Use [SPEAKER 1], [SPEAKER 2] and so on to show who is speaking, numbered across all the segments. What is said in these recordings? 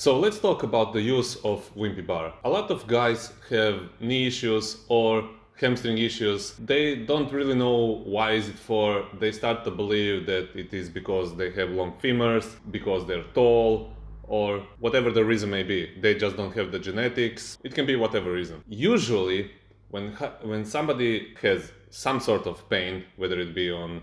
[SPEAKER 1] So let's talk about the use of wimpy bar. A lot of guys have knee issues or hamstring issues. They don't really know why is it for. They start to believe that it is because they have long femurs, because they're tall, or whatever the reason may be. They just don't have the genetics. It can be whatever reason. Usually, when somebody has some sort of pain, whether it be on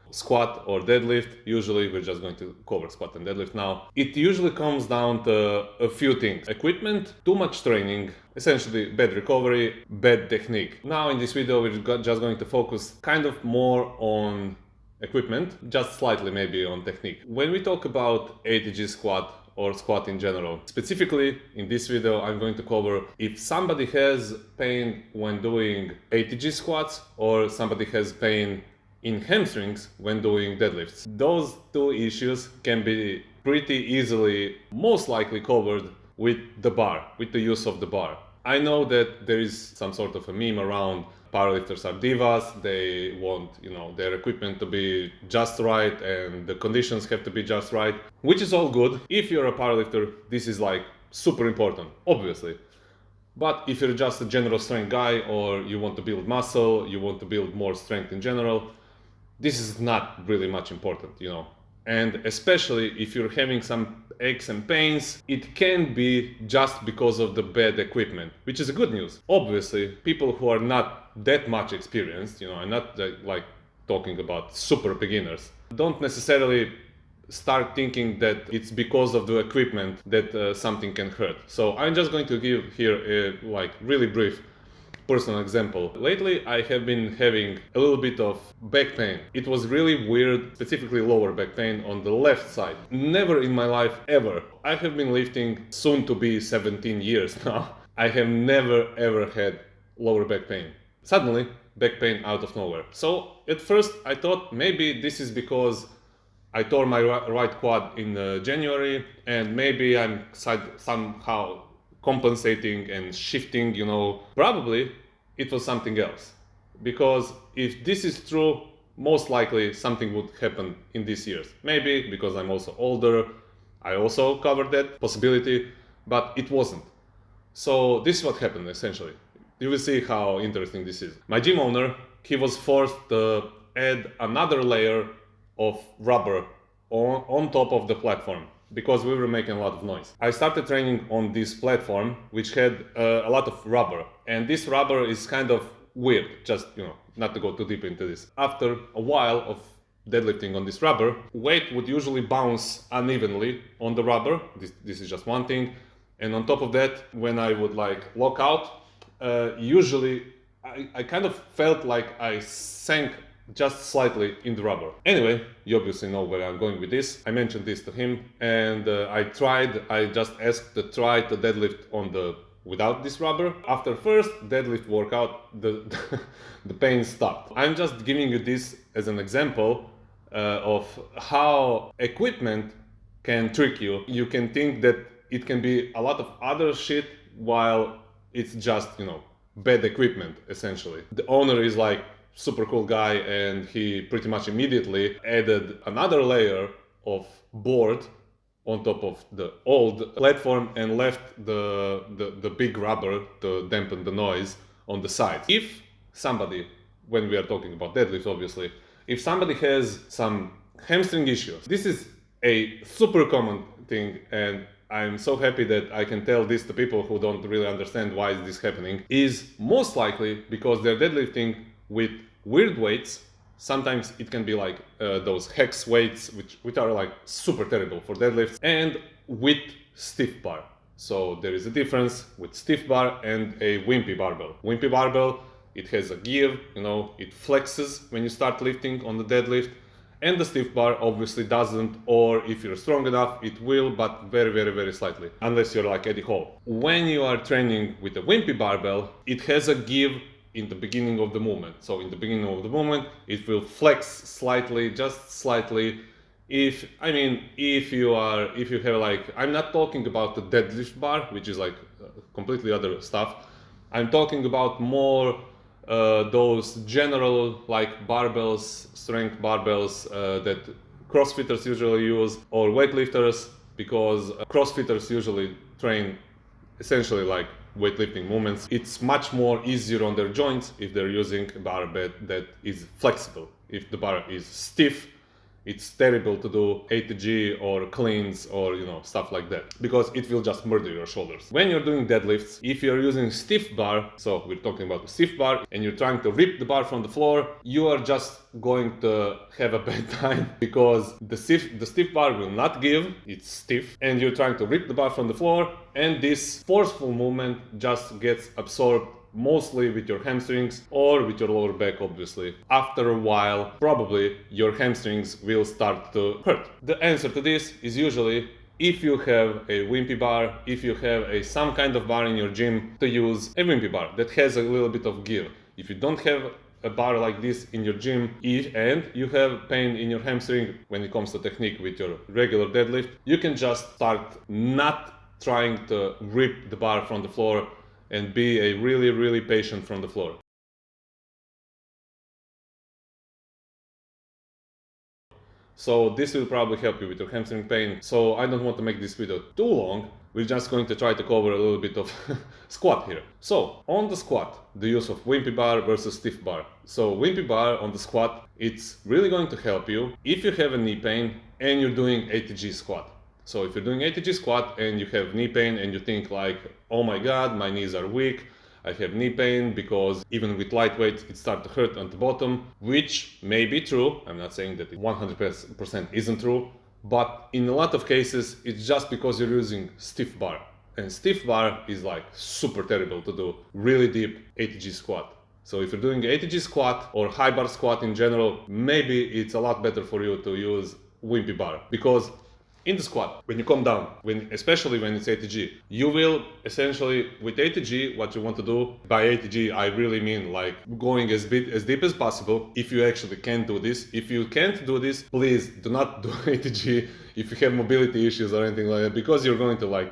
[SPEAKER 1] squat or deadlift, usually we're just going to cover squat and deadlift now. It usually comes down to a few things: equipment, too much training, essentially bad recovery, bad technique. Now in this video we're just going to focus kind of more on equipment, just slightly maybe on technique. When we talk about ATG squat or squat in general, specifically in this video I'm going to cover if somebody has pain when doing ATG squats or somebody has pain in hamstrings when doing deadlifts. Those two issues can be pretty easily, most likely covered with the bar, with the use of the bar. I know that there is some sort of a meme around powerlifters are divas, they want, their equipment to be just right and the conditions have to be just right, which is all good. If you're a powerlifter, this is like super important, obviously. But if you're just a general strength guy or you want to build muscle, you want to build more strength in general, this is not really much important, And especially if you're having some aches and pains, it can be just because of the bad equipment, which is a good news. Obviously, people who are not that much experienced, I'm not like talking about super beginners, don't necessarily start thinking that it's because of the equipment that something can hurt. So I'm just going to give here a really brief personal example. Lately I have been having a little bit of back pain. It was really weird, specifically lower back pain on the left side. Never in my life ever. I have been lifting soon to be 17 years now. I have never ever had lower back pain. Suddenly, back pain out of nowhere. So at first I thought maybe this is because I tore my right quad in January and maybe I'm somehow compensating and shifting, probably it was something else. Because if this is true, most likely something would happen in these years. Maybe because I'm also older, I also covered that possibility, but it wasn't. So this is what happened essentially. You will see how interesting this is. My gym owner, he was forced to add another layer of rubber on top of the platform, because we were making a lot of noise. I started training on this platform, which had a lot of rubber. And this rubber is kind of weird, just, not to go too deep into this. After a while of deadlifting on this rubber, weight would usually bounce unevenly on the rubber. This is just one thing. And on top of that, when I would lock out, usually I kind of felt like I sank just slightly in the rubber. Anyway, you obviously know where I'm going with this. I mentioned this to him and I just asked to try to deadlift without this rubber. After first deadlift workout, the pain stopped. I'm just giving you this as an example of how equipment can trick you. You can think that it can be a lot of other shit while it's just, bad equipment essentially. The owner is super cool guy and he pretty much immediately added another layer of board on top of the old platform and left the big rubber to dampen the noise on the side. If somebody, when we are talking about deadlift obviously, if somebody has some hamstring issues, this is a super common thing and I'm so happy that I can tell this to people who don't really understand why is this happening, is most likely because they're deadlifting with weird weights. Sometimes it can be those hex weights, which are super terrible for deadlifts, and with stiff bar. So there is a difference with stiff bar and a wimpy barbell. Wimpy barbell, it has a gear, it flexes when you start lifting on the deadlift, and the stiff bar obviously doesn't, or if you're strong enough, it will, but very, very, very slightly, unless you're like Eddie Hall. When you are training with a wimpy barbell, it has a give in the beginning of the movement. So in the beginning of the movement, it will flex slightly, just slightly. If you have I'm not talking about the deadlift bar, which is completely other stuff. I'm talking about more those general barbells, strength barbells that CrossFitters usually use, or weightlifters. because CrossFitters usually train essentially like weightlifting movements. It's much more easier on their joints if they're using a bar that is flexible. If the bar is stiff, it's terrible to do ATG or cleans or stuff like that, because it will just murder your shoulders. When you're doing deadlifts, if you're using stiff bar, so we're talking about a stiff bar, and you're trying to rip the bar from the floor, you are just going to have a bad time, because the stiff bar will not give, it's stiff, and you're trying to rip the bar from the floor, and this forceful movement just gets absorbed mostly with your hamstrings or with your lower back, obviously. After a while, probably your hamstrings will start to hurt. The answer to this is usually, if you have a wimpy bar, if you have some kind of bar in your gym, to use a wimpy bar that has a little bit of give. If you don't have a bar like this in your gym and you have pain in your hamstring when it comes to technique with your regular deadlift, you can just start not trying to rip the bar from the floor and be a really patient from the floor. So this will probably help you with your hamstring pain. So I don't want to make this video too long. We're just going to try to cover a little bit of squat here. So on the squat, the use of wimpy bar versus stiff bar. So wimpy bar on the squat, it's really going to help you if you have a knee pain and you're doing ATG squat. So if you're doing ATG squat and you have knee pain and you think like, oh my god, my knees are weak, I have knee pain because even with light weight it starts to hurt on the bottom, which may be true. I'm not saying that it 100% isn't true, but in a lot of cases it's just because you're using stiff bar. And stiff bar is like super terrible to do really deep ATG squat. So if you're doing ATG squat or high bar squat in general, maybe it's a lot better for you to use wimpy bar, because in the squat, when you come down, especially when it's ATG, you will essentially, with ATG, what you want to do, by ATG, I really mean like going as deep as possible, if you actually can do this. If you can't do this, please do not do ATG if you have mobility issues or anything like that, because you're going to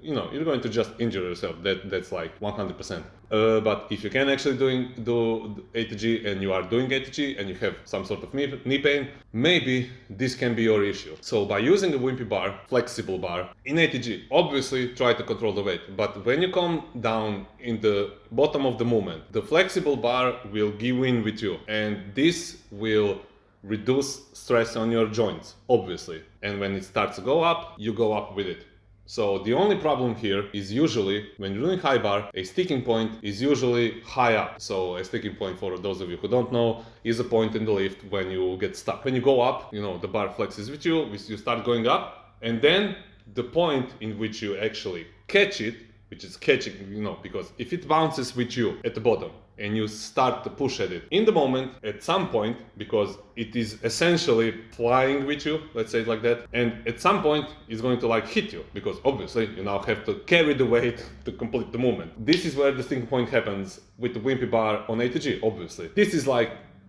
[SPEAKER 1] you're going to just injure yourself. That's like 100%. But if you can actually do ATG and you are doing ATG and you have some sort of knee pain, maybe this can be your issue. So by using a wimpy bar, flexible bar, in ATG, obviously try to control the weight. But when you come down in the bottom of the movement, the flexible bar will give in with you, and this will reduce stress on your joints, obviously. And when it starts to go up, you go up with it. So the only problem here is usually when you're doing high bar, a sticking point is usually high up. So a sticking point, for those of you who don't know, is a point in the lift when you get stuck. When you go up, the bar flexes with you start going up, and then the point in which you actually catch it, which is catching, because if it bounces with you at the bottom and you start to push at it, in the moment, at some point, because it is essentially flying with you, let's say it like that, and at some point it's going to hit you, because obviously you now have to carry the weight to complete the movement. This is where the sticking point happens with the wimpy bar on ATG, obviously. This is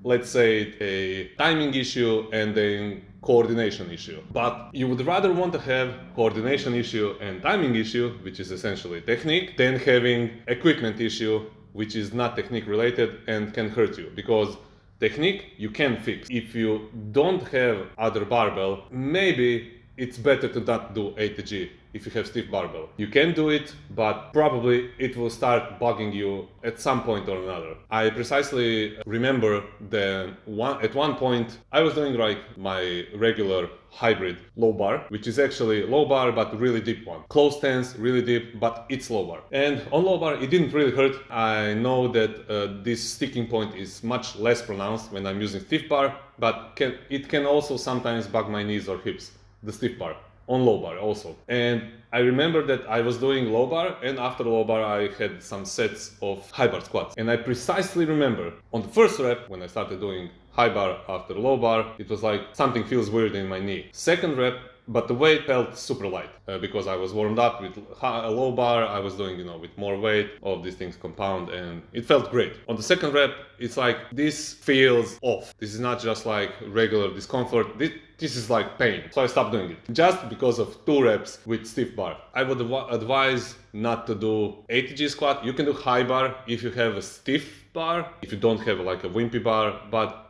[SPEAKER 1] let's say a timing issue and a coordination issue. But you would rather want to have coordination issue and timing issue, which is essentially technique, than having equipment issue, which is not technique related and can hurt you. Because technique you can fix. If you don't have other barbell, maybe it's better to not do ATG if you have stiff barbell. You can do it, but probably it will start bugging you at some point or another. I precisely remember that at one point I was doing my regular hybrid low bar, which is actually low bar but really deep one. Close stance, really deep, but it's low bar. And on low bar it didn't really hurt. I know that this sticking point is much less pronounced when I'm using stiff bar, but it can also sometimes bug my knees or hips. The stiff bar on low bar also. And I remember that I was doing low bar, and after low bar I had some sets of high bar squats. And I precisely remember on the first rep, when I started doing high bar after low bar, it was like something feels weird in my knee. Second rep, but the weight felt super light because I was warmed up with a low bar. I was doing, with more weight. All of these things compound, and it felt great. On the second rep, it's like this feels off. This is not just like regular discomfort. This is like pain. So I stopped doing it just because of 2 reps with stiff bar. I would advise not to do ATG squat. You can do high bar if you have a stiff bar, if you don't have a wimpy bar, but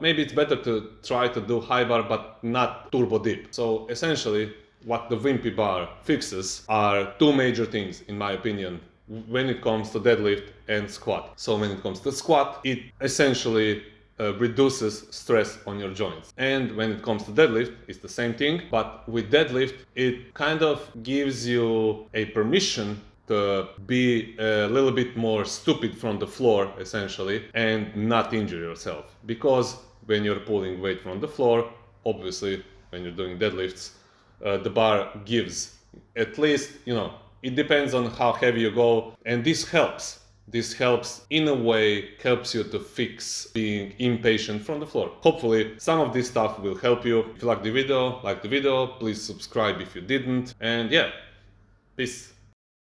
[SPEAKER 1] maybe it's better to try to do high bar but not turbo deep. So essentially, what the wimpy bar fixes are two major things, in my opinion, when it comes to deadlift and squat. So when it comes to squat, it essentially reduces stress on your joints. And when it comes to deadlift, it's the same thing, but with deadlift, it kind of gives you a permission to be a little bit more stupid from the floor, essentially, and not injure yourself. Because when you're pulling weight from the floor, obviously, when you're doing deadlifts, the bar gives, at least, it depends on how heavy you go, and this helps. This helps, in a way, helps you to fix being impatient from the floor. Hopefully, some of this stuff will help you. If you like the video, please subscribe if you didn't. And yeah, peace.